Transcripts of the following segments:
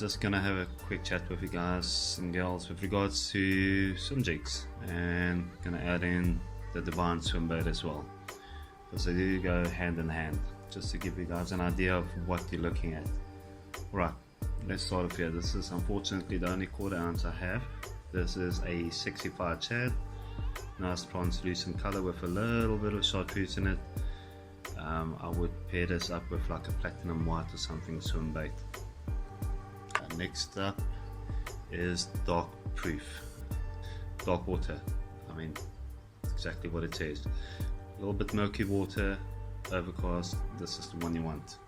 just gonna have a quick chat with you guys and girls with regards to SwimJigs, and gonna add in the Divine SwimBait as well, because they do go hand in hand, just to give you guys an idea of what you're looking at. Right, let's start off here. This is unfortunately the only 1/4 ounce I have. This is a 65 shad, nice translucent color with a little bit of chartreuse in it. I would pair this up with like a platinum white or something SwimBait. Next up is dark proof, dark water. I mean, exactly what it says. A little bit murky water, overcast. This is the one you want.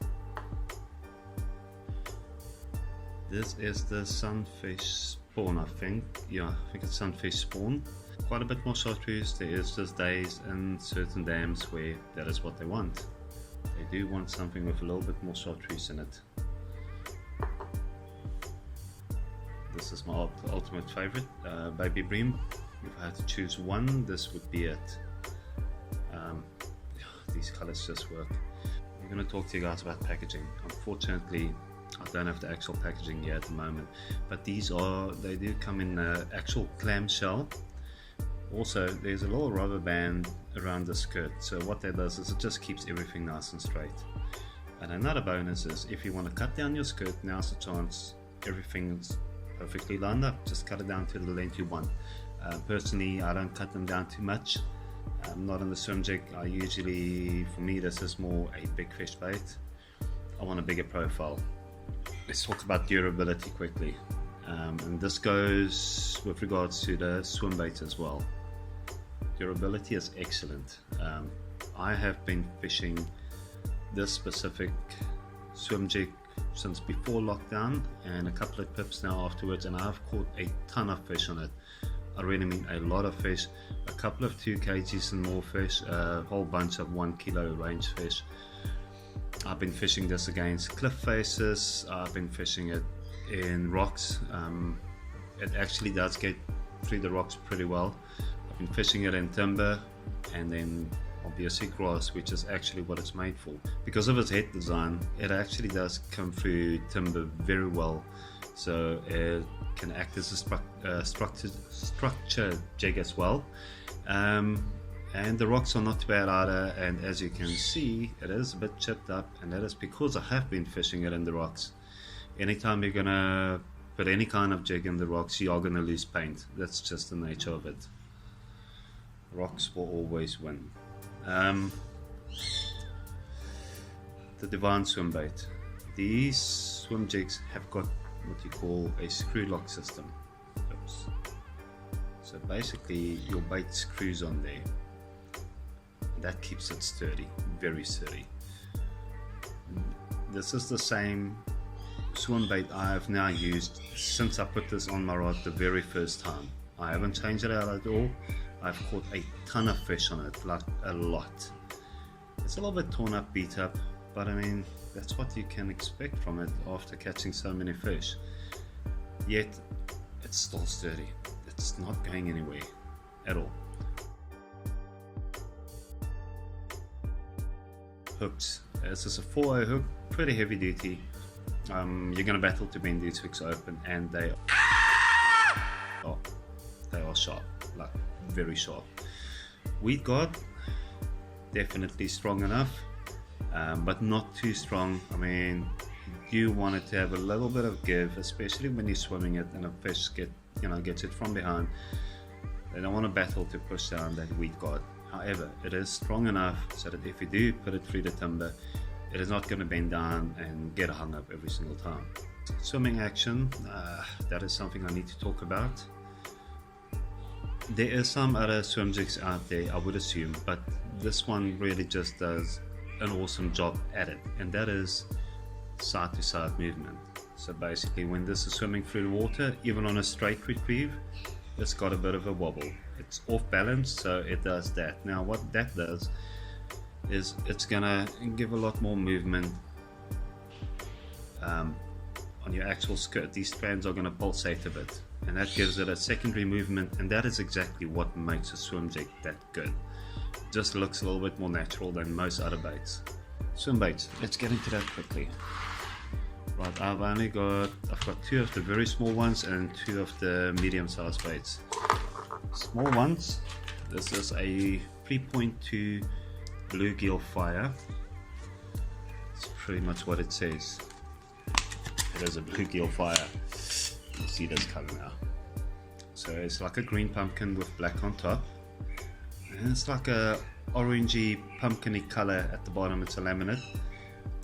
This is the sunfish spawn, I think. Yeah, I think it's sunfish spawn. Quite a bit more chartreuse. There is just days in certain dams where that is what they want. They do want something with a little bit more chartreuse in it. This is my ultimate favorite, baby bream. If I had to choose one, this would be it. These colors just work. I'm going to talk to you guys about packaging. Unfortunately, I don't have the actual packaging here at the moment, but they do come in the actual clamshell. Also, there's a little rubber band around the skirt, so what that does is it just keeps everything nice and straight. And another bonus is, if you want to cut down your skirt, now's the chance. Everything's perfectly lined up, just cut it down to the length you want. Personally, I don't cut them down too much. Not in the SwimJig. For me, this is more a big fish bait. I want a bigger profile. Let's talk about durability quickly, and this goes with regards to the SwimBait as well. Durability is excellent. I have been fishing this specific SwimJig since before lockdown, and a couple of trips now afterwards, and I've caught a ton of fish on it. I really mean a lot of fish, a couple of 2 kgs and more fish, a whole bunch of 1 kilo range fish. I've been fishing this against cliff faces, I've been fishing it in rocks. It actually does get through the rocks pretty well. I've been fishing it in timber, and then obviously grass, which is actually what it's made for. Because of its head design, it actually does come through timber very well, so it can act as a structure jig as well. And the rocks are not too bad either, and as you can see, it is a bit chipped up, and that is because I have been fishing it in the rocks. Anytime you're gonna put any kind of jig in the rocks, you are gonna lose paint. That's just the nature of it. Rocks will always win. The Divine SwimBait. These SwimJigs have got what you call a screw lock system. Oops. So basically your bait screws on there. That keeps it sturdy, very sturdy. This is the same SwimBait I have now used since I put this on my rod the very first time. I haven't changed it out at all. I've caught a ton of fish on it, like a lot. It's a little bit torn up, beat up, but I mean, that's what you can expect from it after catching so many fish. Yet, it's still sturdy. It's not going anywhere at all. Hooks. This is a 4-0 hook, pretty heavy duty. You're gonna battle to bend these hooks open, and they are sharp, like very sharp. Weed guard, definitely strong enough, but not too strong. I mean, you want it to have a little bit of give, especially when you're swimming it and a fish gets it from behind. They don't want to battle to push down that weed guard. However, it is strong enough so that if you do put it through the timber, it is not going to bend down and get hung up every single time. Swimming action, that is something I need to talk about. There is some other SwimJigs out there, I would assume, but this one really just does an awesome job at it, and that is side to side movement. So basically, when this is swimming through the water, even on a straight retrieve, it's got a bit of a wobble. It's off balance, so it does that. Now what that does is it's gonna give a lot more movement on your actual skirt. These strands are gonna pulsate a bit, and that gives it a secondary movement, and that is exactly what makes a SwimJig that good. It just looks a little bit more natural than most other baits. SwimBait, let's get into that quickly. Right, I've got 2 of the very small ones and 2 of the medium-sized baits. Small ones, this is a 3.2 bluegill fire. It's pretty much what it says. It is a bluegill fire. You see this color now. So it's like a green pumpkin with black on top, and it's like a orangey pumpkiny color at the bottom. It's a laminate,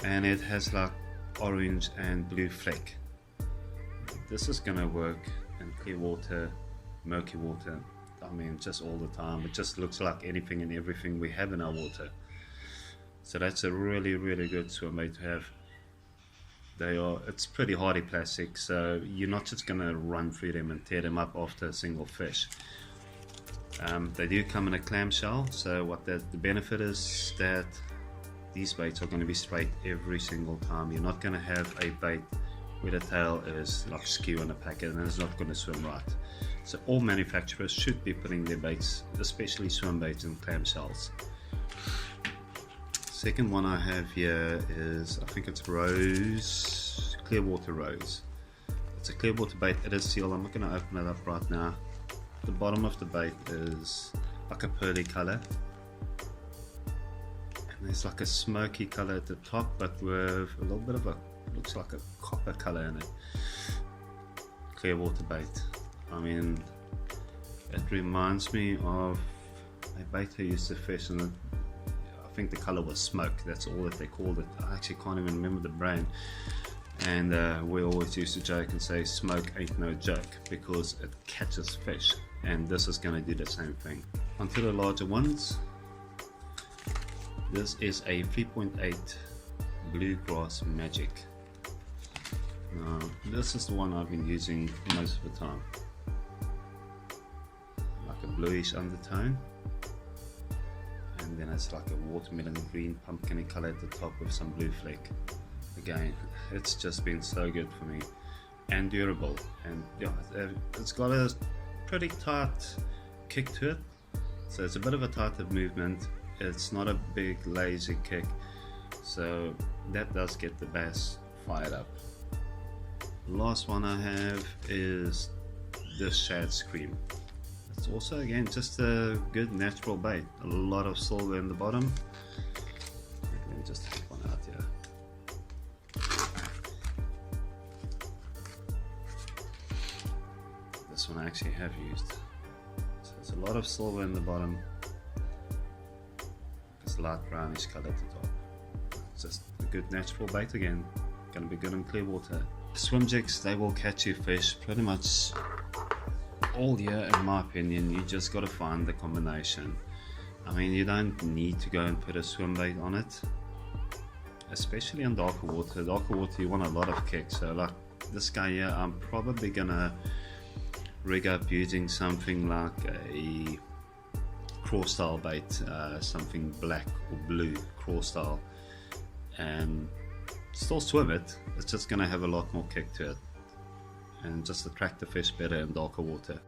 and it has like orange and blue fleck. This is gonna work in clear water, murky water, I mean just all the time. It just looks like anything and everything we have in our water. So that's a really good SwimBait to have. It's pretty hardy plastic, so you're not just gonna run through them and tear them up after a single fish. They do come in a clamshell, so what the benefit is that these baits are going to be straight every single time. You're not going to have a bait where the tail is like skew in a packet and it's not going to swim right. So all manufacturers should be putting their baits, especially SwimBaits, in clamshells. Second one I have here is, I think it's rose, Clearwater Rose. It's a Clearwater bait. It is sealed. I'm not going to open it up right now. The bottom of the bait is like a pearly color, and there's like a smoky color at the top, but with a little bit of a, looks like a copper color in it. Clearwater bait. I mean, it reminds me of a bait I used to fish, and I think the color was smoke. That's all that they called it. I actually can't even remember the brand. And we always used to joke and say smoke ain't no joke, because it catches fish, and this is going to do the same thing. Onto the larger ones. This is a 3.8 Bluegrass Magic. Now this is the one I've been using most of the time. Like a bluish undertone, and then it's like a watermelon green pumpkin color at the top with some blue fleck. Again, it's just been so good for me, and durable, and yeah, it's got a pretty tight kick to it, so it's a bit of a tighter movement. It's not a big lazy kick, so that does get the bass fired up. Last one I have is this Shad Scream. It's also, again, just a good natural bait. A lot of silver in the bottom. Let me just take one out here. This one I actually have used. So there's a lot of silver in the bottom. It's light brownish color at the top. It's just a good natural bait again. Gonna be good in clear water. SwimJigs, they will catch you fish pretty much all year, in my opinion. You just gotta find the combination. I mean, you don't need to go and put a SwimBait on it, especially in darker water. Darker water, you want a lot of kick. So like this guy here, I'm probably gonna rig up using something like a crawl style bait, something black or blue crawl style, and still swim it. It's just gonna have a lot more kick to it and just attract the fish better in darker water.